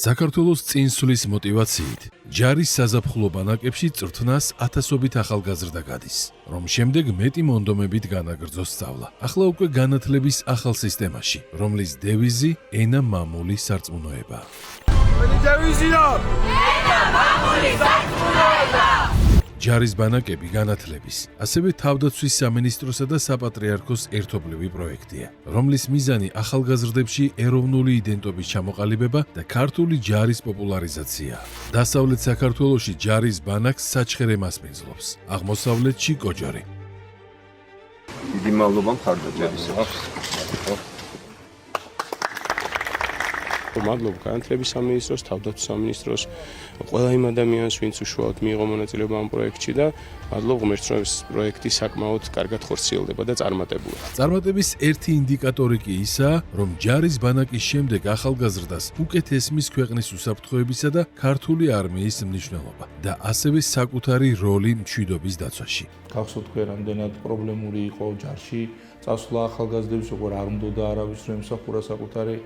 საქართველოს წინსვლის მოტივაციით ჯარის საზაფხულო ბანაკებში წვრთნას ათასობით ახალგაზრდა გადის, რომ შემდეგ მეტი მონდომებით განაგრძოს სწავლა. ახლა უკვე განათლების ახალ სისტემაში, რომლის დევიზი ენა მამული სარწმუნოებაა. ჯარის ბანაკები განათლების, ასევე თავდაცვის სამინისტროსა და საპატრიარქოს ერთობლივი პროექტია, რომლის მიზანი ახალგაზრდებში ეროვნული იდენტობის ჩამოყალიბება და ქართული ჯარის პოპულარიზაციაა. დასავლეთ საქართველოში ჯარის ბანაკს საჩხერე მასპინძლობს, აღმოსავლეთში კოჯარი. დიდი მადლობა მხარდაჭერისა. მადლობა განათლების სამინისტროს, თავდაცვის სამინისტროს, ყველა იმ ადამიანს, ვინც უშუალოდ მიიღო მონაწილეობა ამ პროექტში და მადლობა ღმერთს, რომ ეს პროექტი საკმაოდ კარგად ხორციელდება და წარმატებულია. წარმატების ერთი ინდიკატორი კი ისაა, რომ ჯარის ბანაკის შემდეგ ახალგაზრდას უკეთ ესმის ქვეყნის უსაფრთხოებისა და ქართული არმიის მნიშვნელობა და ასევე საკუთარი როლი მშვიდობის დაცვაში. გახსოვთ თქვენ რამდენად პრობლემური იყო ჯარში წასვლა ახალგაზრდების, როგორ არ უნდოდა არავის რომ ემსახურა საკუთარი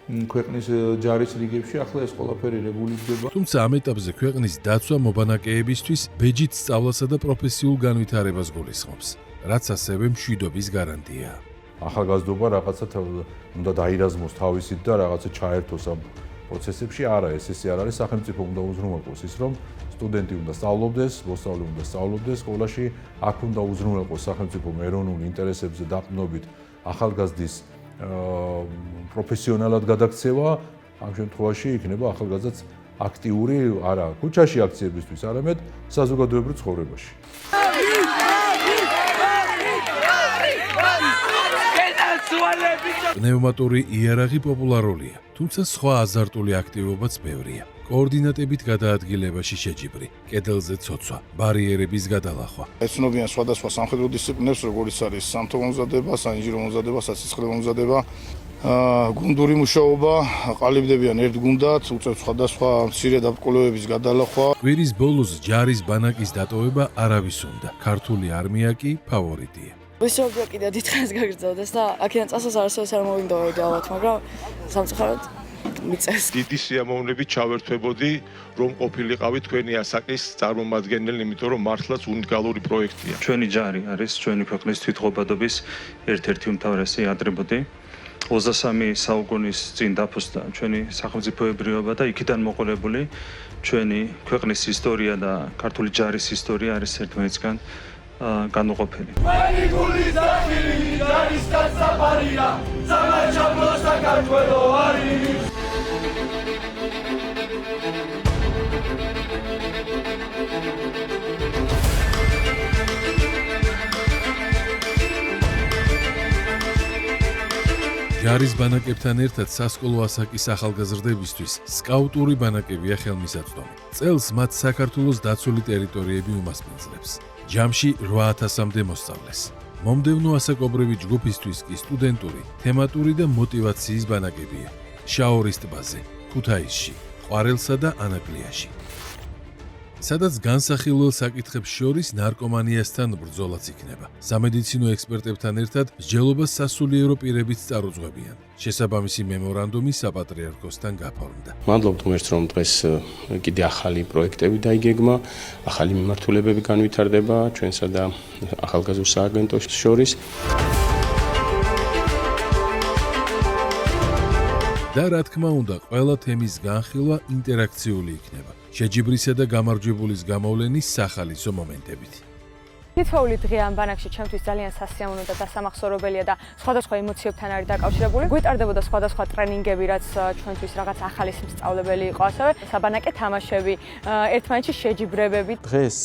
ქვეყნის ჯარის რიგებში, ახლა ეს ყველაფერი რეგულირდება. თუმცა ამ ეტაპზე ქვეყნის დაცვა მობანაკეებისთვის ბეჯით სწავლასა და პროფესიულ განვითარებას გულისხმობს, რაც ასევე მშვიდობის გარანტია. ახალგაზრდობა რაღაცა უნდა დაირაზმოს თავისით და რაღაცა ჩაერთოს ამ პროცესებში. არა, ესე არ არის, სახელმწიფო უნდა უზრუნველყოს ის, რომ სტუდენტი უნდა სწავლობდეს, მოსწავლე უნდა სწავლობდეს სკოლაში, აქ უნდა უზრუნველყოს სახელმწიფო ეროვნული ინტერესებზე დაყრდნობით ახალგაზრდის პროფესიონალად გადაქცევა. ამ შემთხვევაში იქნება ახალგაზრდაც აქტიური არა ქუჩაში აქციებისთვის, არამედ საზოგადოებრივ ცხოვრებაში. პნევმატური იარაღი პოპულარულია, თუმცა სხვა აზარტული აქტივობაც ბევრია. კოორდინატებით გადაადგილებაში შეჯიბრი, კედელზე ცოცვა, ბარიერების გადალახვა. ეცნობიან სხვადასხვა სამხედრო დისციპლინებს, როგორიც არის სამთო მომზადება, საინჟინრო მომზადება, საცოცხლე მომზადება, გუნდური მუშაობა, ყალიბდებიან ერთ გუნდად, უწევთ სხვადასხვა მცირე დაბრკოლებების გადალახვა. კვირის ბოლოს ჯარის ბანაკის დატოვება არავის უნდა. ქართული არმია კი ფავორიტია. ვისაუბრა კიდე დიდხანს გაგრძელდეს და აქედან წასვლას არასოდეს არ მოვინდოვებდი ალბათ, მაგრამ სამწუხაროდ მიწევს. დიდი სიამოვნებით ჩავერთვებოდი, რომ ყოფილიყავი თქვენი ასაკის წარმომადგენელი, იმიტომ რომ მართლაც უნიკალური პროექტია. ჩვენი ჯარი არის ჩვენი ქვეყნის თვითღობადობის ერთ-ერთი უმთავრესი ატრიბუტი. 23 საუკუნის წინ დაფუძნდა ჩვენი სახელმწიფოებრიობა და იქიდან მოყოლებული ჩვენი ქვეყნის ისტორია და ქართული ჯარის ისტორია არის ერთმანეთისგან განუყოფელი. ჯარის ბანაკებთან ერთად სასკოლო ასაკის ახალგაზრდებისთვის სკაუტური ბანაკებია ხელმისაწვდომი. წელს მათ საქართველოს დაცული ტერიტორიები უმასპინძლებს. ჯამში 8000-მდე მოსწავლეს. მომდევნო ასაკობრივი ჯგუფისთვის კი სტუდენტური, თემატური და მოტივაციის ბანაკებია. შაორის ტბაზე, ქუთაისში, ყვარელსა და ანაკლიაში. სადაც განსახილველ საკითხებს შორის ნარკომანიასთან ბრძოლაც იქნება. სამედიცინო ექსპერტებთან ერთად მსჯელობას სასულიერო პირებიც წარუძღვებიან. შესაბამისი მემორანდუმი საპატრიარქოსთან გაფორმდა. მადლობთ ღმერთს, რომ დღეს კიდე ახალი პროექტები დაიგეგმა, ახალი მიმართულებები განვითარდება ჩვენსა და ახალგაზრდა სააგენტოს შორის. და რა თქმა უნდა, ყველა თემის განხილვა ინტერაქციული იქნება. შეჯიბრისა და გამარჯვებულის გამოვლენის სახალისო მომენტებით. თითოეული დღე ამ ბანაკში ჩემთვის ძალიან სასიამოვნო და დასამახსოვრებელია და სხვადასხვა ემოციებთან არის დაკავშირებული. გვეტარდებოდა სხვადასხვა ტრენინგები, რაც ჩვენთვის რაღაც ახალი სწავლებელი იყო, ასევე საბანაკე თამაშები, ერთმანეთში შეჯიბრებები. დღეს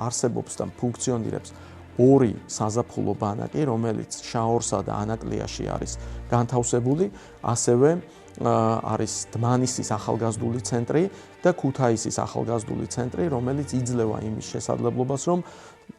არსებობს და ფუნქციონირებს ორი საზაფხულო ბანაკი, რომელიც შაორსა და ანაკლიაში არის განთავსებული, ასევე არის დმანისის ახალგაზრდული ცენტრი და ქუთაისის ახალგაზრდული ცენტრი, რომელიც იძლევა იმის შესაძლებლობას, რომ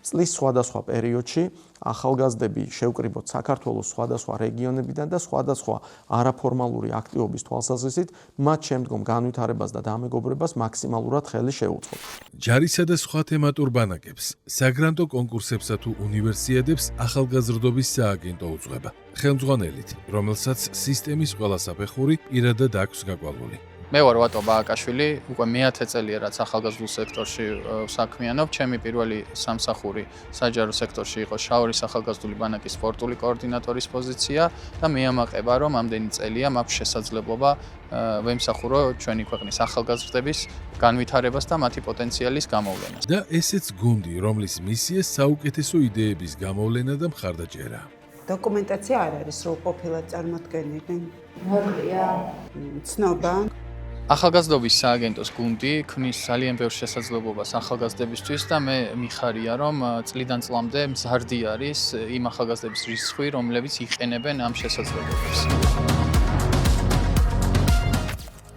წლის სხვადასხვა პერიოდში ახალგაზრდები შევკრიბოთ საქართველოს სხვადასხვა რეგიონებიდან და სხვადასხვა არაფორმალური აქტივობის თვალსაზრისით მათ შემდგომ განვითარებას და დამეგობრებას მაქსიმალურად ხელი შეუწყოთ. ჯარისა და სხვა თემატურ ბანაკებს, საგრანტო კონკურსებსა თუ უნივერსიადებს ახალგაზრდობის სააგენტო უძღვება. ხელმძღვანელით, რომელსაც სისტემის ყველა საფეხური პირადად აქვს გაკვალული. მე ვარ ვატო ბააკაშვილი, უკვე მე-10 წელია რაც ახალგაზრდულ სექტორში საქმიანობ. ჩემი პირველი სამსახური საჯარო სექტორში იყო შაორის ახალგაზრდული ბანაკის სპორტული კოორდინატორის პოზიცია და მეამაყება რომ ამდენი წელია მაქვს შესაძლებლობა ვემსახურო ჩვენი ქვეყნის ახალგაზრდების განვითარებას და მათი პოტენციალის გამოვლენას. და ესეც გუნდი, რომლის მისია საუკეთესო იდეების გამოვლენა და მხარდაჭერა. დოკუმენტაცია არ არის სრულყოფილად წარმოდგენილი. მოკლეა. ცნობა. ახალგაზრდობის სააგენტოს გუნდი ქმნის ძალიან ბევრ შესაძლებლობას ახალგაზრდებისთვის და მე მიხარია რომ წლიდან წლამდე მზარდი არის იმ ახალგაზრდების რიცხვი, რომლებიც იყენებენ ამ შესაძლებლობებს.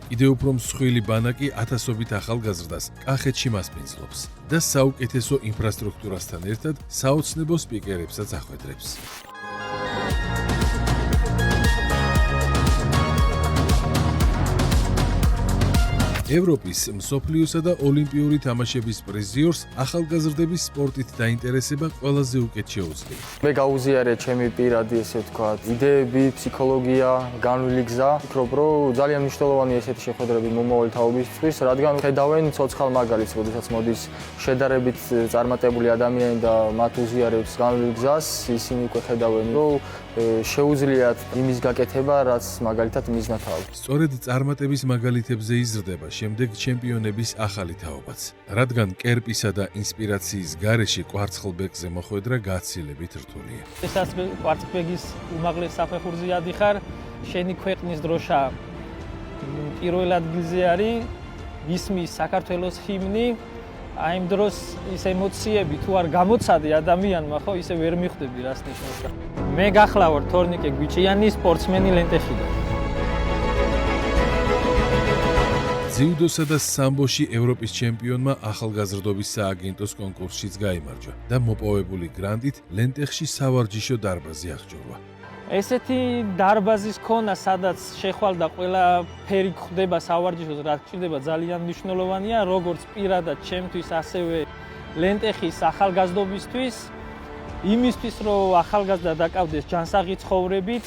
კიდევ უფრო მსხვილი ბანაკი ათასობით ახალგაზრდას კახეთში მასპინძლობს და საუკეთესო ინფრასტრუქტურასთან ერთად საოცნებო სპიკერებსაც ახვედრებს. ევროპის, მსოფლიოსა და ოლიმპიური თამაშების პრიზიორს ახალგაზრდების სპორტით დაინტერესება ყველაზე უკეთ შეუძლია. მე გაუზიარე ჩემი პირადი, ესე ვთქვათ, იდეები, ფსიქოლოგია, განვლილი გზა. ვფიქრობ, რომ ძალიან მნიშვნელოვანია ესეთი შეხვედრები მომავალი თაობისთვის, რადგან ხედავენ ცოცხალ მაგალითს, როდესაც მოდის შედარებით წარმატებული ადამიანი და მათ უზიარებს განვლილი გზას, ისინი უკვე ხედავენ, რომ შეუძლიათ იმის გაკეთება, რაც მაგალითად მიზნად აქვს. სწორედ წარმატების მაგალითებზე იზრდება შემდეგ ჩემპიონების ახალი თაობაც, რადგან კერპისა და ინსპირაციის გარეშე კვარცხლბეკზე მოხვედრა გაცილებით რთულია. ესაც კვარცხლბეკის უმაღლეს საფეხურზე ადიხარ, შენი ქვეყნის დროშა პირველ ადგილზე არის, ისმის საქართველოს ჰიმნი, აი იმ დროს ის ემოციები თუ არ გამოცადე ადამიანმა, ხო, ისე ვერ მიხვდები რას ნიშნავს. მე გახლავარ თორნიკე გვიჭიანი, სპორტსმენი ლენტეხიდან. ძიუდოსა და სამბოში ევროპის ჩემპიონმა ახალგაზრდობის სააგენტოს კონკურსშიც გაიმარჯვა და მოპოვებული გრანტით ლენტეხში სავარჯიშო დარბაზი აღჭურვა. ესეთი დარბაზის ქონა, სადაც შეხვალ და ყველაფერი გვხდება სავარჯიშოს, რაც ჭირდება ძალიან მნიშვნელოვანია, როგორც პირადად ჩემთვის, ასევე ლენტეხის ახალგაზრდობისთვის, იმისთვის, რომ ახალგაზრდა დაკავდეს ჯანსაღი ცხოვრებით.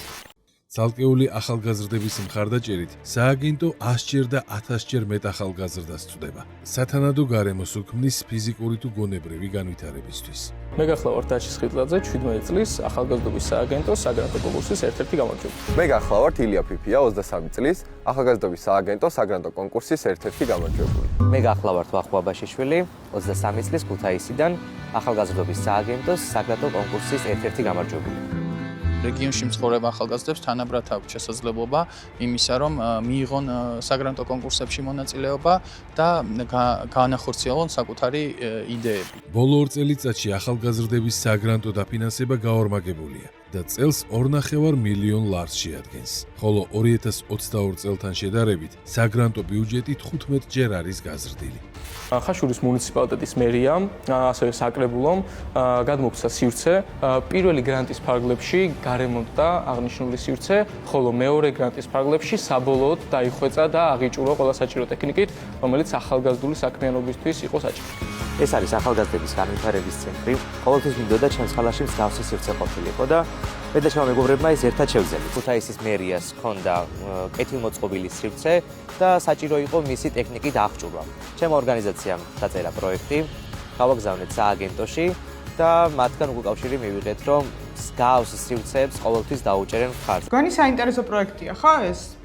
ცალკეული ახალგაზრდების მხარდაჭერით სააგენტო 100-ჯერ და 1000-ჯერ მეტ ახალგაზრდას წვდება. სათანადო გარემოს უქმნის ფიზიკური თუ გონებრივი განვითარებისთვის. მე გახლავართ დაშის ხიტლაძე 17 წლის ახალგაზრდობის სააგენტოს საგრანტო კონკურსის ერთ-ერთი გამარჯვებული. მე გახლავართ ილია ფიფია 23 წლის ახალგაზრდობის სააგენტოს საგრანტო კონკურსის ერთ-ერთი გამარჯვებული. მე გახლავართ ვახუ აბაშიშვილი 23 წლის ქუთაისიდან ახალგაზრდობის სააგენტოს საგრანტო კონკურსის ერთ-ერთი გამარჯვებული. რეგიონში მცხოვრებ ახალგაზრდებს თანაბრად აქვს შესაძლებლობა იმისა, რომ მიიღონ საგრანტო კონკურსებში მონაწილეობა და გაანახორციელონ საკუთარი იდეები. ბოლო 2 წელიწადში ახალგაზრდების საგრანტო დაფინანსება გაორმაგებულია და წელს 2,5 მილიონ ლარს შეადგენს, ხოლო 2022 წელთან შედარებით საგრანტო ბიუჯეტი 15-ჯერ არის გაზრდილი. ხაშურის მუნიციპალიტეტის მერიამ, ასევე საკრებულომ გადმოგვცა სივრცე პირველი გრანტის ფარგლებში გარემონტდა აღნიშნული სივრცე, ხოლო მეორე გრანტის ფარგლებში საბოლოოდ დაიხვეწა და აღიჭურვა ყველა საჭირო ტექნიკით, რომელიც ახალგაზრდული საქმიანობისთვის იყო საჭირო. ეს არის ახალგაზრდების განვითარების ცენტრი. ყოველთვის მინდოდა ჩემს ხალხში მსგავსი სივრცე ყოფილიყო და მე და ჩემმა მეგობრებმა ის ერთად შევძელით. ქუთაისის მერიას ჰქონდა კეთილმოწყობილი სივრცე და საჭირო იყო მისი ტექნიკით აღჭურვა. ჩემმა ორგანიზაციამ დაწერა პროექტი, გავაგზავნეთ სააგენტოში და მათგან უკავშირი მივიღეთ, რომ მსგავს სივრცეებს ყოველთვის დაუჭერენ მხარს. გონი საინტერესო პროექტია, ხო ეს?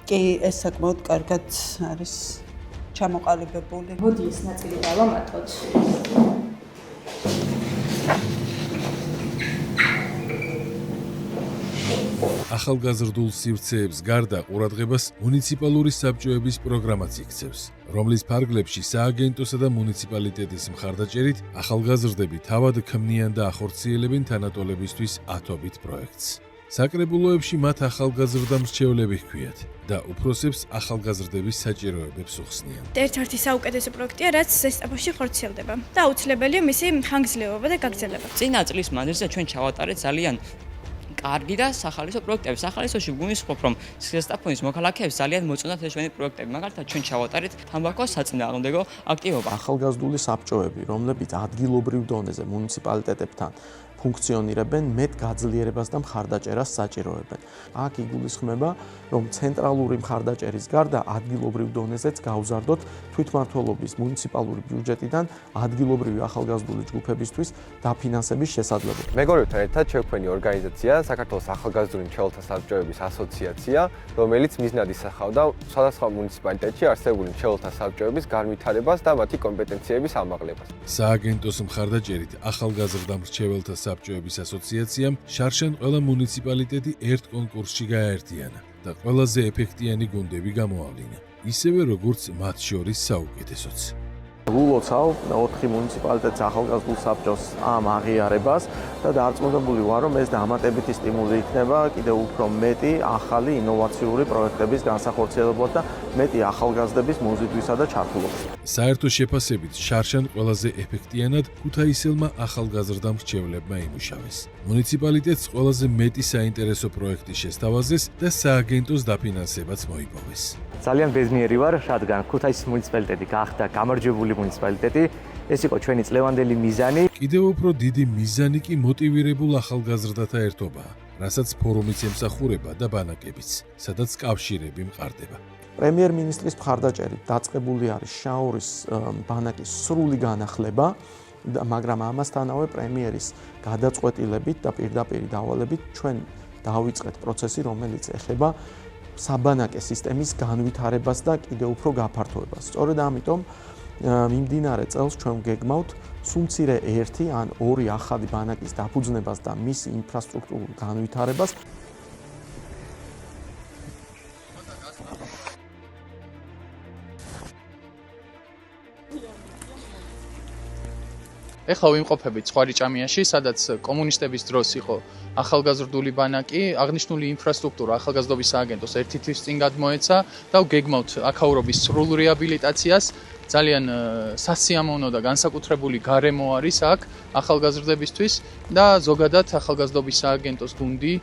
კი, ეს საკმაოდ კარგად არის ჩამოყალიბებული. მოდი ეს ნაწილი დავამატოთ. ახალგაზრდულ სივრცეებს გარდა ყურადღებას მუნიციპალური საბჭოების პროგრამაც იქცევს, რომლის ფარგლებში სააგენტოსა და მუნიციპალიტეტის მხარდაჭერით ახალგაზრდები თავად ქმნიან და ახორციელებენ თანატოლებისთვის ათობით პროექტს. საკრებულოებში მათ ახალგაზრდა მრჩევლები ჰქვიათ და უფროსებს ახალგაზრდების საჭიროებებს უხსნიან. ერთ-ერთი საუკეთესო პროექტია, რაც ზესტაფონში ხორციელდება და აუცილებელია მისი ხანგრძლივობა და გაგრძელება. წინა წლის მანძილზე ჩვენ ჩავატარეთ ძალიან კარგი და სახალისო პროექტები. სახალისოში გვგულისხმობ, რომ ზესტაფონის მოქალაქეებს ძალიან მოწონათ ეს ჩვენი პროექტები. მაგალითად, ჩვენ ჩავატარეთ თამბაქოს საწინააღმდეგო აქტივობა. ახალგაზრდული საბჭოები, რომლებიც ადგილობრივ დონეზე მუნიციპალიტეტებთან ფუნქციონირებენ, მეტ გაძლიერებას და მხარდაჭერას საჭიროებენ. აქ იგულისხმება, რომ ცენტრალური მხარდაჭერის გარდა ადგილობრივ დონეზეც გავზარდოთ თვითმმართველობის მუნიციპალური ბიუჯეტიდან ადგილობრივი ახალგაზრდული ჯგუფებისთვის დაფინანსების შესაძლებლობა. მეგობრებთან ერთად შევქმნი ორგანიზაცია საქართველოს ახალგაზრდული მრჩეველთა საბჭოების ასოციაცია, რომელიც მიზნად ისახავდა სხვადასხვა მუნიციპალიტეტში არსებული მრჩეველთა საბჭოების განვითარებას და მათი კომპეტენციების ამაღლებას. სააგენტოს მხარდაჭერით ახალგაზრდა მრჩეველთა საბჭოების ასოციაციამ შარშან ყველა მუნიციპალიტეტი ერთ კონკურსში გააერთიანა და ყველაზე ეფექტიანი გუნდები გამოავლინა, ისევე როგორც მათ შორის საუკეთესოც. ულოცავ 4 მუნიციპალიტეტის ახალგაზრდულ საბჭოს ამ აღიარებას და დარწმუნებული ვარ, რომ ეს დამატებითი სტიმული იქნება კიდევ უფრო მეტი ახალი ინოვაციური პროექტების განსახორციელებლად და მეტი ახალგაზრდების მოზიდვისა და ჩართულობის. საერთო შეფასებით შარშან ყველაზე ეფექტიანად ქუთაისელმა ახალგაზრდა მრჩევლებმა იმუშავეს. მუნიციპალიტეტს ყველაზე მეტი საინტერესო პროექტი შესთავაზეს და სააგენტოს დაფინანსებაც მოიპოვეს. ძალიან ბედნიერი ვარ, რადგან ქუთაისის მუნიციპალიტეტი გახდა გამარჯვებული მუნიციპალიტეტი. ეს იყო ჩვენი წლევანდელი მიზანი. კიდევ უფრო დიდი მიზანი კი მოტივირებულ ახალგაზრდათა ერთობაა, რასაც ფორუმიც ემსახურება და ბანაკებიც, სადაც კავშირები მყარდება. პრემიერ-მინისტრის მხარდაჭერით დაწყებული არის შაორის ბანაკის სრული განახლება, მაგრამ ამასთანავე პრემიერის გადაწყვეტილებით და პირდაპირ დავალებით ჩვენ დავიწყეთ პროცესი, რომელიც ეხება საბანაკე სისტემის განვითარებას და კიდევ უფრო გაფართოებას. სწორედ ამიტომ მიმდინარე წელს ჩვენ გეგმავთ სულ-მცირე 1 ან 2 ახალი ბანაკის დაფუძნებას და მისი ინფრასტრუქტურულ განვითარებას. ეხლა ვიმყოფებით ხვარიჭამიაში, სადაც კომუნისტების დროს იყო ახალგაზრდული ბანაკი, აღნიშნული ინფრასტრუქტურა ახალგაზრდობის სააგენტოს ერთი თვის წინ გადმოეცა და ვგეგმავთ აქაურობის სრულ რეაბილიტაციას. ძალიან სასიამოვნო და განსაკუთრებული გარემო არის აქ ახალგაზრდებისთვის და ზოგადად ახალგაზრდობის სააგენტოს გუნდი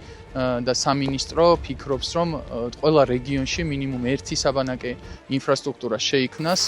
და სამინისტრო ფიქრობს, რომ ყველა რეგიონში მინიმუმ ერთი საბანაკე ინფრასტრუქტურა შეიქმნას.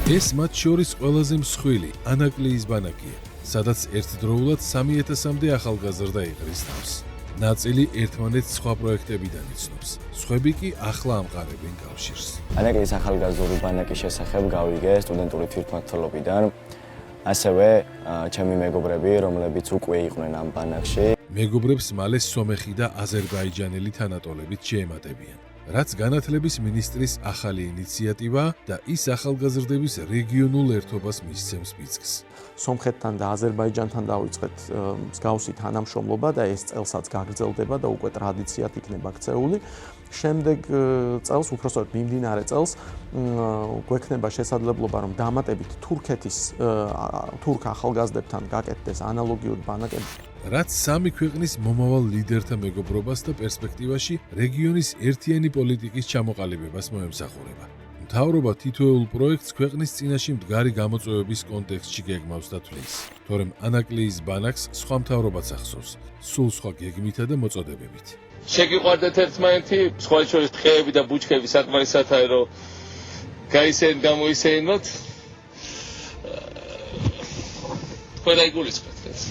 ეს მათ შორის ყველაზე მსხვილი ანაკლიის ბანაკია, სადაც ერთდროულად 3000-მდე ახალგაზრდა იყრის თავს. ნაწილი ერთმანეთს სხვა პროექტებიდან იცნობს, სხვები კი ახლა ამყარებენ კავშირს. ანაკლიის ახალგაზრდული ბანაკის შესახებ გავიგე სტუდენტური თვითმმართველობიდან, ასევე ჩემი მეგობრები, რომლებიც უკვე იყვნენ ამ ბანაკში. მეგობრებს მალე სომეხი და აზერბაიჯანელი თანატოლებით შეემატებიან. რაც განათლების მინისტრის ახალი ინიციატივა და ის ახალგაზრდების რეგიონულ ერთობას მისცემს პიწყს. სომხეთთან და აზერბაიჯანთან დავიწყეთ მსგავსი თანამშრომლობა და ეს წელსაც გაგრძელდება და უკვე ტრადიციად იქნება ქცეული. შემდეგ წელს, უпростоოდ მიმდინარე წელს, გვექნება შესაძლებლობა, რომ დამატებით თურქეთის თურქ ახალგაზრდებთან გაკეთდეს ანალოგიური ბანაკები. რაც სამი ქვეყნის მომავალ ლიდერთა მეგობრობას და პერსპექტივაში რეგიონის ერთიანი პოლიტიკის ჩამოყალიბებას მოემსახურება. მთავრობა თითოეულ პროექტს ქვეყნის წინაშე მდგარი გამოწვევების კონტექსტში გეგმავს და თვლის, თორემ ანაკლიის ბანაკს სხვა მთავრობაც ახსოვს, სულ სხვა გეგმითა და მოწოდებებით. შეგიყვარდეთ ერთმანეთი, სხვა შორის ტყეები და ბუჩქები საკმარისათაა, რომ გაისეინოთ, გამოისეინოთ. ყველა იგულისხმეთ ეს.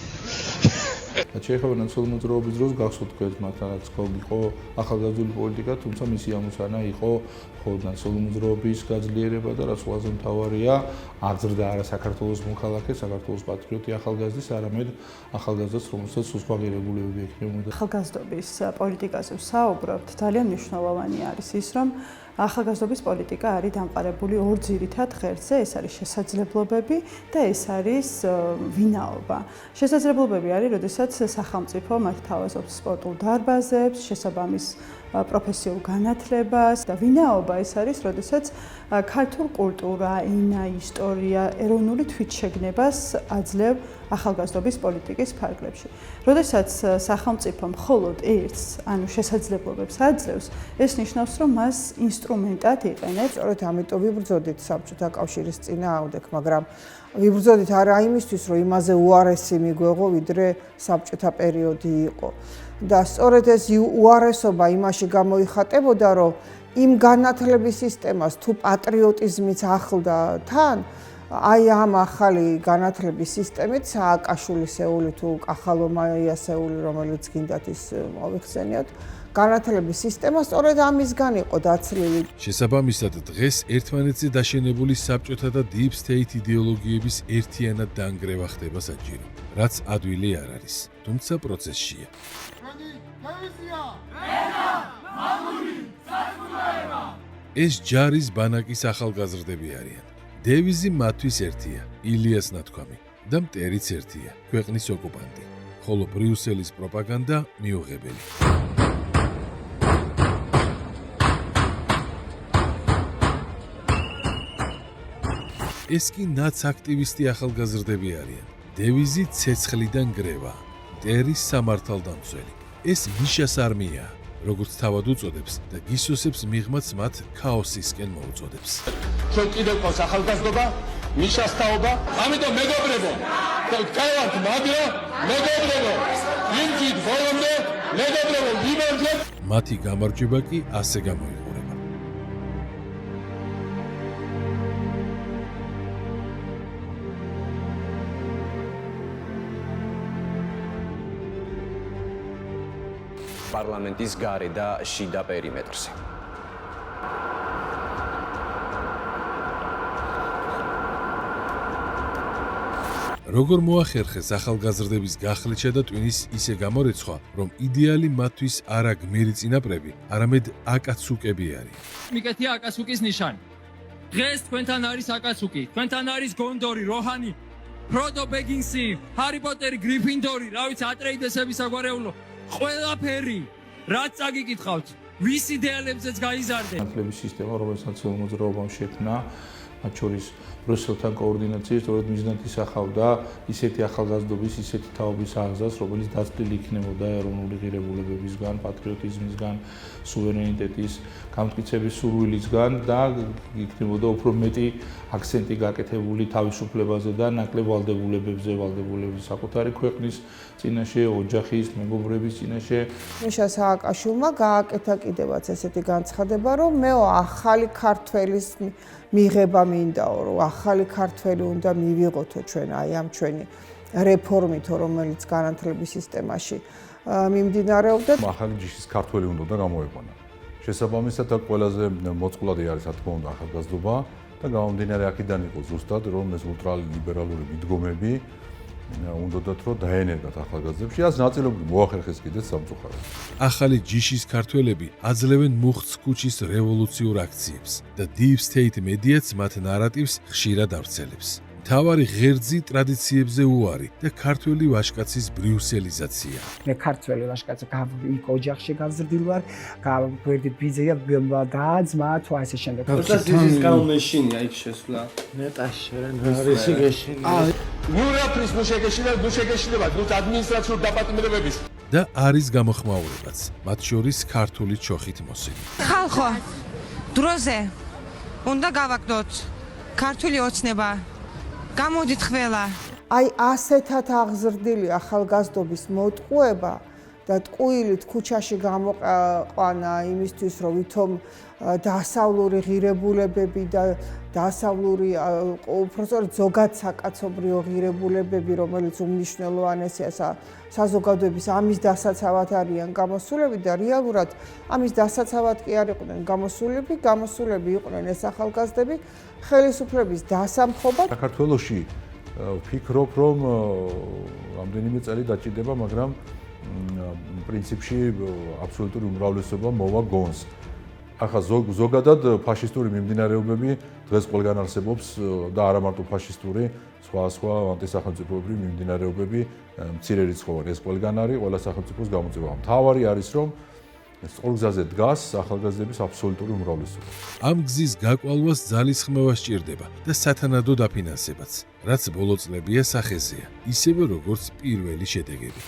შეეხება ნაციონალური მოძრაობის დროს გახსოვთ თქვენ მათაც იყო ახალგაზრდული პოლიტიკა, თუმცა მისი ამოცანა იყო მხოლოდ ნაციონალური მოძრაობის გაძლიერება და რაც ყველაზე მთავარია, აზრდა არა საქართველოს მოქალაქე, საქართველოს პატრიოტი ახალგაზრდის, არამედ ახალგაზრდას, რომელსაც სხვა ღირებულებები ექნება. ახალგაზრდობის პოლიტიკაზე ვსაუბრობთ, ძალიან მნიშვნელოვანი არის ის, რომ ახალგაზრდობის პოლიტიკა არის დამყარებული ორ ძირითად ღერძზე, ეს არის შესაძლებლობები და ეს არის ვინაობა. შესაძლებლობები არის, როდესაც სახელმწიფო მათ თავაზობს სპორტულ დარბაზებს, შესაბამის პროფესიულ განათლებას და ვინაობა ეს არის, როდესაც ქართულ კულტურა, ენა, ისტორია, ეროვნული თვითშეგნებას აძლევ ახალგაზრდობის პოლიტიკის ფარგლებში. როდესაც სახელმწიფო მხოლოდ ერთს, ანუ შესაძლებლობებს აძლევს, ეს ნიშნავს, რომ მას ინსტრუმენტად იყენებს. სწორედ ამიტომ ვიბრძოდით საბჭოთა კავშირის წინააღმდეგ, მაგრამ ვიბრძოდით არა იმისთვის, რომ იმაზე უარესი მიგვეღო, ვიდრე საბჭოთა პერიოდი იყო. და სწორედ ეს უარესობა იმაში გამოიხატებოდა, რომ იმ განათლების სისტემას თუ პატრიოტიზმიც ახლდა თან, აი ამ ახალი განათლების სისტემით სააკაშვილისეული თუ კახალომაიასეული, რომელიც გინდათ ის მოვიხსენიოთ, განათლების სისტემა სწორედ ამისგან იყო დაცლილი. შესაბამისად, დღეს ერთმანეთზე დაშენებული საბჭოთა და deep state იდეოლოგიების ერთიანად დაანგრევა ხდება საჭირო, რაც ადვილი არ არის, თუმცა პროცესშია. ეს ჯარის ბანაკის ახალგაზრდები არიან. დევიზი მათთვის ერთია, ილიას ნათქვამი და მტერიც ერთია, ქვეყნის ოკუპანტი, ხოლო ბრიუსელის პროპაგანდა მიუღებელი. ეს კი ნაც აქტივისტი ახალგაზრდები არიან. დევიზი ცეცხლიდან გრევა, მტერი სამართალდამცველი. ეს მიშას არმია, როგორც თავად უწოდებს და გისოსებს მიღმაც მათ ქაოსისკენ მოუწოდებს. ჩვენ კიდევ ყავს ახალგაზრდობა, მიშას თაობა, ამიტომ მეგობრებო, კაივართ მაგრა, მეგობრებო, იმჯით ბოლომდე, მეგობრებო, ვიმარჯვეთ. მათი გამარჯვება კი ასე გამოიყურება. პარლამენტის გარე და შიდა პერიმეტრზე. როგორ მოახერხეს ახალგაზრდების გახლეჩა და ტვინის ისე გამორეცხვა, რომ იდეალი მათთვის არა გმირი წინაპრები, არამედ აკაცუკები არის. მიკეთია აკაცუკის ნიშანი. დღეს თქვენთან არის აკაცუკი, თქვენთან არის გონდორი, როჰანი, ფროდო ბეგინსი, ჰარი პოტერი, გრიფინდორი, რა ვიცი, ატრეიდესების საგვარეულო. ყველაფერი, რაც წაგიკითხავთ, ვის იდეალებზეც გაიზარდე. განათლების სისტემა, რომელსაც მოძრაობამ შექმნა, მათ შორის ბრიუსელთან კოორდინაციის, სწორედ მიზნად ისახავდა ისეთი ახალგაზრდობის, ისეთი თაობის აღზრდას, რომელიც დაცლილი იქნებოდა ეროვნული ღირებულებებისგან, პატრიოტიზმისგან, სუვერენიტეტის გამტკიცების სურვილისგან და იქნებოდა უფრო მეტი აქცენტი გაკეთებული თავისუფლებაზე და ნაკლებ ვალდებულებებზე, ვალდებულების საკუთარი ქვეყნის წინაშე, ოჯახის, მეგობრების წინაშე. მიშა სააკაშვილმა გააკეთა კიდევაც ესეთი განცხადება, რომ მეო ახალი ქართველის მიღება მინდაო, რომ ახალი ქართველი უნდა მივიღოთო ჩვენ აი ამ ჩვენი რეფორმითო, რომელიც განათლების სისტემაში მიმდინარეობდა. ახალი ჯიშის ქართველი უნდა გამოეყვანა. შესაბამისად, ყველაზე მოწყვლადი არის, რა თქმა უნდა, ახალგაზრდობა და გამომდინარე აქედან იყო ზუსტად, რომ ეს ულტრალიბერალური მიდგომები უნდათ რომ დაენერგათ ახალგაზრდებში, ას ნაწილობრივ მოახერხეს კიდეც სამწუხაროდ. ახალი ჯიშის ქართველები აძლევენ მუხტს ქუჩის რევოლუციურ აქციებს და deep state მედიაც მათ ნარატივს ხშირად ავრცელებს. მთავარი ღერძი ტრადიციებზე უარი და ქართველი ვაჟკაცის ბრიუსელიზაცია. მე ქართველი ვაჟკაცი იქ ოჯახში გავზრდილ ვარ, გვერდით ბიძია და ძმა თუ ასე შემდეგ. ეს კანონშინია იქ შესვლა. ნეტაში რა არის გეშინი. ნურაფრის მუშეგეშინება, ნუ ადმინისტრაციულ დაპატიმრებების და არის გამოხმაურებაც, მათ შორის ქართული ჩოხით მოსილი. ხალხო, დროზე უნდა გავაკდოთ ქართული ოცნება. გამოდით ყველა. აი ასეთად აღზრდილი ახალგაზრდობის მოტყუება და ტყუილით ქუჩაში გამოყვანა იმისთვის, რომ ვითომ დასავლური ღირებულებები და დასავლური უბრალოდ ზოგად საკაცობრიო ღირებულებები, რომელიც უმნიშვნელოვანესია საზოგადოების ამის დასაცავად არიან გამოსულები და რეალურად ამის დასაცავად კი არ იყვნენ გამოსულები იყვნენ ეს ახალგაზრდები ხელისუფლების დასამხობად. საქართველოში ვფიქრობ, რომ რამდენიმე წელი დაჭირდება, მაგრამ პრინციპში აბსოლუტური უმრავლესობა მოვა გონს. ახლა ზოგადად ფაშისტური მიმდინარეობები დღეს ყველგან არსებობს და არა მარტო ფაშისტური, სხვა ანტისახელმწიფოებრივი მიმდინარეობები მცირე რიცხოვანი ეს ყველგან არის, ყველა სახელმწიფოს გამოწვევა. მთავარი არის, რომ სწორ გზაზე დგას ახალგაზრდების აბსოლუტური უმრავლესობა. ამ გზის გაკვალვას ძალისხმევა სჭირდება და სათანადო დაფინანსებაც, რაც ბოლო წლებია სახეზეა, ისევე როგორც პირველი შედეგები.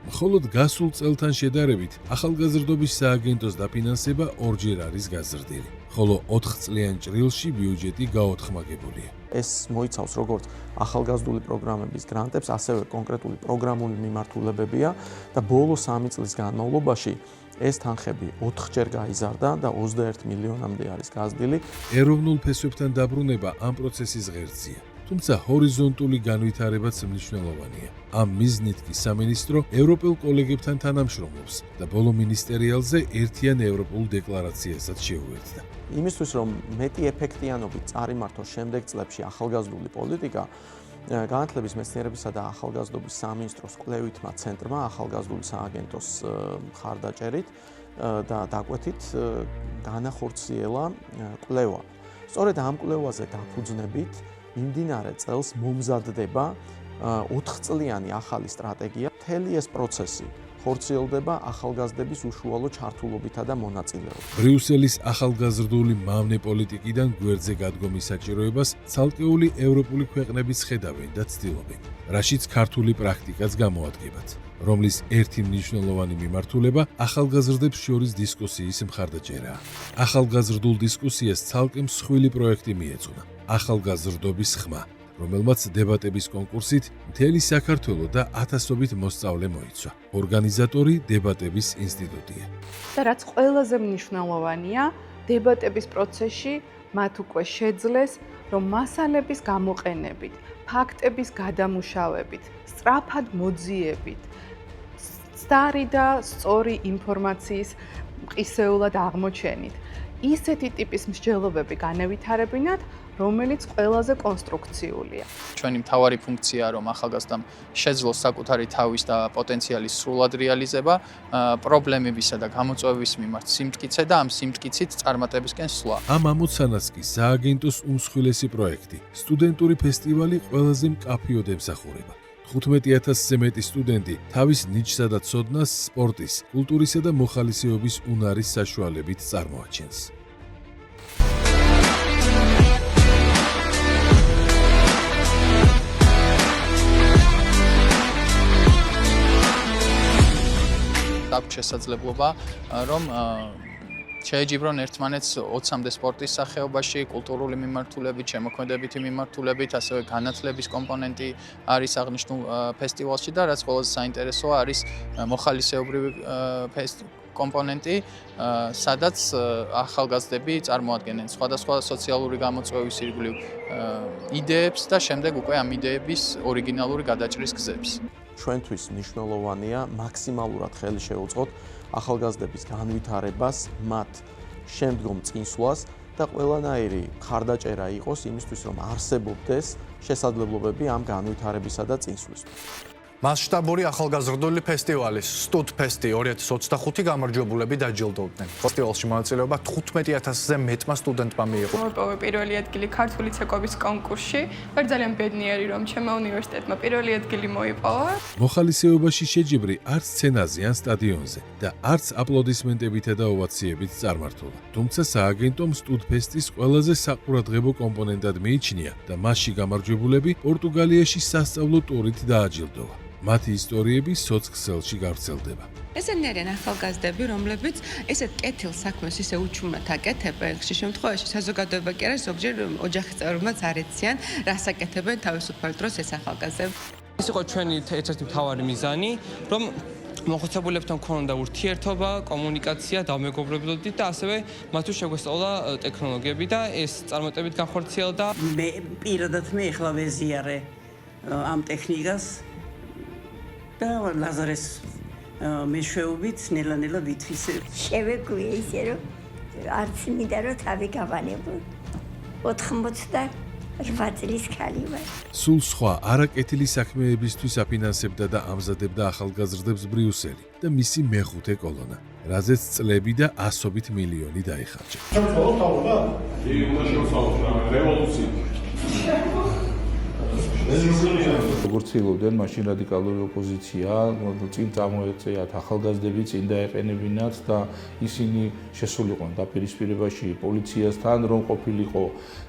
მხოლოდ გასულ წელთან შედარებით ახალგაზრდობის სააგენტოს დაფინანსება ორჯერ არის გაზრდილი, ხოლო 4 წლიან ჭრილში ბიუჯეტი გაოთხმაგებულია. ეს მოიცავს როგორც ახალგაზრდული პროგრამების გრანტებს, ასევე კონკრეტული პროგრამული მიმართულებებია და ბოლო 3 წლის განმავლობაში ეს თანხები 4-ჯერ გაიზარდა და 21 მილიონამდე არის გაზრდილი. ეროვნულ ფესვებთან დაბრუნება ამ პროცესის ღერძია. თუმცა ჰორიზონტული განვითარებაც მნიშვნელოვანია. ამ მიზნით კი სამინისტრო ევროპელ კოლეგებთან თანამშრომლობს და ბოლო მინისტერიალზე ერთიან ევროპულ დეკლარაციასაც შეუერთდა. იმისთვის რომ მეტი ეფექტიანობით წარიმართოს შემდეგ წლებში ახალგაზრდული პოლიტიკა, განათლების მეცნიერებისა და ახალგაზრდობის სამინისტროს კვლევითმა ცენტრმა ახალგაზრდული სააგენტოს მხარდაჭერით და დაკვეთით განახორციელა კვლევა. სწორედ ამ კვლევაზე დაფუძნებით მიმდინარე წელს მომზადდება 4-წლიანი ახალი სტრატეგია. მთელი ეს პროცესი ხორციელდება ახალგაზრდების უშუალო ჩართულობითა და მონაწილეობით. ბრიუსელის ახალგაზრდული მავნე პოლიტიკიდან გვერდზე გადგომის საჭიროებას ცალკეული ევროპული ქვეყნებიც ხედავენ და ცდილობენ, რაშიც ქართული პრაქტიკაც გამოადგებათ, რომლის ერთი მნიშვნელოვანი მიმართულება ახალგაზრდებს შორის დისკუსიის მხარდაჭერაა. ახალგაზრდულ დისკუსიას ცალკე მსხვილი პროექტი მიეძღვნა. ახალგაზრდობის ხმა, რომელმაც დებატების კონკურსით მთელი საქართველო და ათასობით მოსწავლე მოიცვა. ორგანიზატორი დებატების ინსტიტუტია. და რაც ყველაზე მნიშვნელოვანია, დებატების პროცესში მათ უკვე შეძლეს, რომ მასალების გამოყენებით, ფაქტების გადამუშავებით, სწრაფად მოძიებით, სწარი და სწორი ინფორმაციის მყისეულად აღმოჩენით, ისეთი ტიპის მსჯელობები განევითარებინათ, რომელიც ყველაზე კონსტრუქციულია. ჩვენი მთავარი ფუნქციაა, რომ ახალგაზრდამ შეძლოს საკუთარი თავის და პოტენციალის სრულად რეალიზება, პრობლემებისა და გამოწვევების მიმართ სიმტკიცე და ამ სიმტკიცით წარმატებისკენ სვლა. ამ ამოცანას კი სააგენტოს უმსხვილესი პროექტი, სტუდენტური ფესტივალი ყველაზე მკაფიოდ ემსახურება. 15,000-ზე მეტი სტუდენტი თავის ნიჭსა და ცოდნას სპორტის, კულტურისა და მოხალისეობის უნარის საშუალებით წარმოაჩენს. აქვს შესაძლებლობა, რომ შეეჯიბრონ ერთმანეთს 20-მდე სპორტის სახეობაში, კულტურული მიმართულებით, შემოქმედებითი მიმართულებით, ასევე განათლების კომპონენტი არის აღნიშნულ ფესტივალში და რაც ყველაზე საინტერესოა არის მოხალისეობრივი კომპონენტი, სადაც ახალგაზრდები წარმოადგენენ სხვადასხვა სოციალური გამოწვევის ირგვლივ იდეებს და შემდეგ უკვე ამ იდეების ორიგინალური გადაჭრის გზებს. ჩვენთვის მნიშვნელოვანია მაქსიმალურად ხელი შეუწყოთ ახალგაზრდების განვითარებას, მათ შემდგომ წინსვლას და ყველანაირი მხარდაჭერა იყოს იმისთვის, რომ არსებობდეს შესაძლებლობები ამ განვითარებისა და წინსვლისთვის. მასშტაბური ახალგაზრდული ფესტივალის სტუდფესტი 2025 გამარჯვებულები დაჯილდოვდნენ. ფესტივალში მონაწილეობა 15,000-ზე მეტმა სტუდენტმა მიიღო. მოვიპოვე პირველი ადგილი ქართული ცეკვების კონკურსში. ვარ ძალიან ბედნიერი, რომ ჩემმა უნივერსიტეტმა პირველი ადგილი მოიპოვა. მოხალისეობაში შეჯიბრი არც სცენაზე ან სტადიონზე და არც აპლოდისმენტებითა და ოვაციებით წარმართულა. თუმცა სააგენტომ სტუდფესტის ყველაზე საყურადღებო კომპონენტად მიიჩნია და მასში გამარჯვებულები პორტუგალიაში სასწავლო ტურით დააჯილდოვა. მათი ისტორიები სოციქსელში გავრცელდება. ესენი არიან ახალგაზრდები, რომლებიც ესეთ კეთილ საქმეს ისე უჩუმრად აკეთებენ, ხშირ შემთხვევაში საზოგადოება კი არა, ზოგჯერ ოჯახის წევრებმაც არ ეციან, რას აკეთებენ თავისუფალ დროს ეს ახალგაზრდები. ეს იყო ჩვენი ერთ-ერთი მთავარი მიზანი, რომ მოხუცებულებთან ქონოდა ურთიერთობა, კომუნიკაცია, დამეგობრებოდით და ასევე მათთვის შეგვესწავლა ტექნოლოგიები და ეს წარმატებით განხორციელდა. მე პირადად მე ახლა ვეზიარე ამ ტექნიკას და ლაზარეს მეშვეობით ნელა-ნელა ვითვისებ. შევეგვია ისე რომ არც მინდა რომ თავი გავანებო. 88 წლის ქალი ვარ. სულ სხვა არაკეთილი საქმეებისთვის აფინანსებდა და ამზადებდა ახალგაზრდებს ბრიუსელი და მისი მეხუთე კოლონა, რაზეც წლები და ასობით მილიონი დაიხარჯა. როგორც ცდილობდნენ, მაშინ რადიკალური ოპოზიცია წინ წამოეწეათ, ახალგაზრდები წინ დაეყენებინათ და ისინი შესულიყვნენ დაპირისპირებაში პოლიციასთან, რომ ყოფილიყო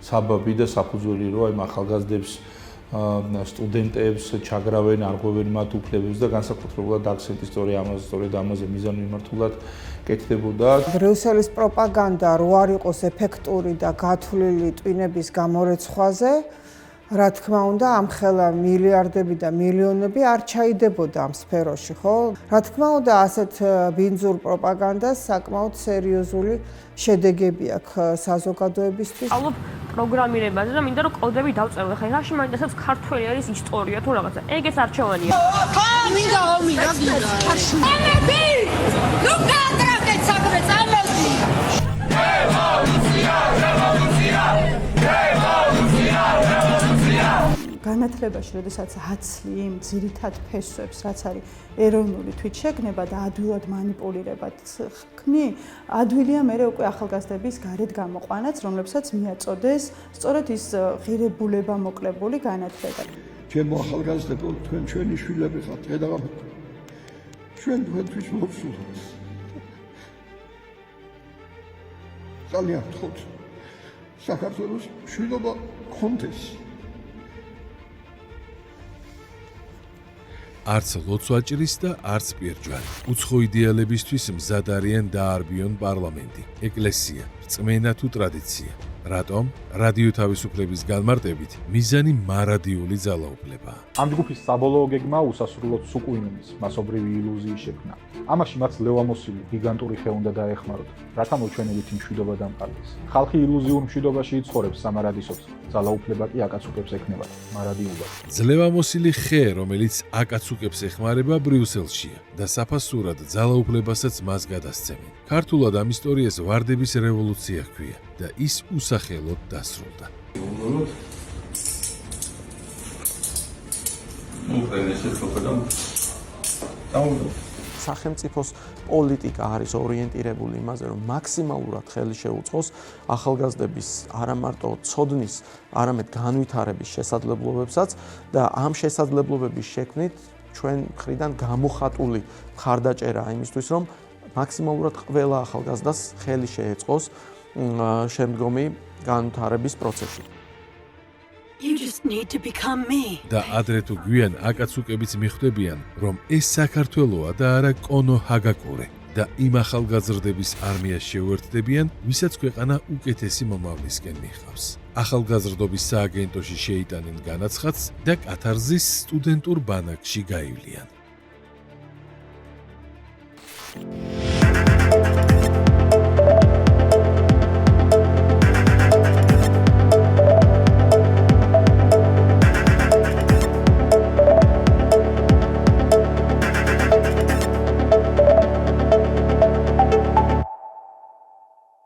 საბაბი და საფუძველი, რომ აი ახალგაზრდებს სტუდენტებს ჩაგრავენ, არღვევენ მათ უფლებებს და განსაკუთრებულად აქცენტი სწორედ ამაზე მიზანმიმართულად კეთდებოდა. ბრიუსელის პროპაგანდა რო არ იყოს ეფექტური და გათვლილი ტვინების გამორეცხვაზე, რა თქმა უნდა, ამ ხელა მილიარდები და მილიონები არ ჩაიდებოდა ამ სფეროში, ხო? რა თქმა უნდა, ასეთ ბინძურ პროპაგანდას საკმაოდ სერიოზული შედეგები აქვს საზოგადოებისთვის. სწავლობ პროგრამირებაზე და მინდა რომ კოდები დავწერო. ხა რაში მაინტერესებს ქართველი არის ისტორია თუ რაღაცა. ეგეც არჩევანია. მინდა ომი რა გინდა? ამები! ნუ გაატრაკეთ საქმე, წამოდი! რევოლუცია, რევოლუცია! რევოლუცია, რევოლუცია! განათლებაში, როდესაც აცლი იმ ძირითად ფესვებს, რაც არის ეროვნული თვითშეგნება და ადვილად манипуლირებად ხმი, ადვილია მე უკვე ახალგაზრდების გარეთ გამოყვანაც, რომლებსაც მიაწოდეს სწორედ ის ღირებულება მოკლებული განათლება. ჩემო ახალგაზრდებო, თქვენ ჩვენი შვილები ხართ, ხედავთ. ჩვენ თქვენთვის მოვსულოთ. ძალიან ვთხოვთ. საქართველოს მშვიდობა გქონდეს. არც ლოცვაჭრის და არც პირჯვარი. უცხო იდეალებისთვის მზად არიან დაარბიონ პარლამენტი, ეკლესია, რწმენა თუ ტრადიცია. რატომ? რადიო თავისუფლების განმარტებით მიზანი მარადიული ძალაუფლებაა. ამ ჯგუფის საბოლოო გეგმა უსასრულოდ სუკვინუმის, მასობრივი ილუზიის შექმნა. ამაში მათ ლევამოსილი გიგანტური ხე უნდა დაეხმაროთ, რათა მოჩვენებით იმ მშვიდობა დამყარდეს. ხალხი ილუზიურ მშვიდობაში იცხოვრებს სამარადისობს, ძალაუფლება კი აკაცუკებს ექნება, მარადიულად. ძლევამოსილი ხე, რომელიც აკაცუკებს ეხმარება ბრიუსელშია და საფასურად ძალაუფლებასაც მას გადასცემენ. ქართულად ამ ისტორიას ვარდების რევოლუცია ჰქვია და ის უსახელოდ დასრულდა. სახელმწიფოს პოლიტიკა არის ორიენტირებული იმაზე, რომ მაქსიმალურად ხელი შეუწყოს ახალგაზრდების არა მარტო ცოდნის, არამედ განვითარების შესაძლებლობებსაც და ამ შესაძლებლობების შექმნით ჩვენ მხრიდან გამოხატული მხარდაჭერა იმისთვის, რომ მაქსიმალურად ყველა ახალგაზრდას ხელი შეეწყოს შემდგომი განვითარების პროცესში. You just need to become me. და ადრე თუ გვიან აკაცუკებიც მიხვდებიან, რომ ეს საქართველოა და არა კონო ჰაგაკურე და იმ ახალგაზრდების არმიას შეუერთდებიან, ვისაც ქვეყანა უკეთესი მომავლისკენ მიხავს. ახალგაზრდობის სააგენტოში შეიტანენ განაცხადს და კათარზის სტუდენტურ ბანაკში გაივლიან.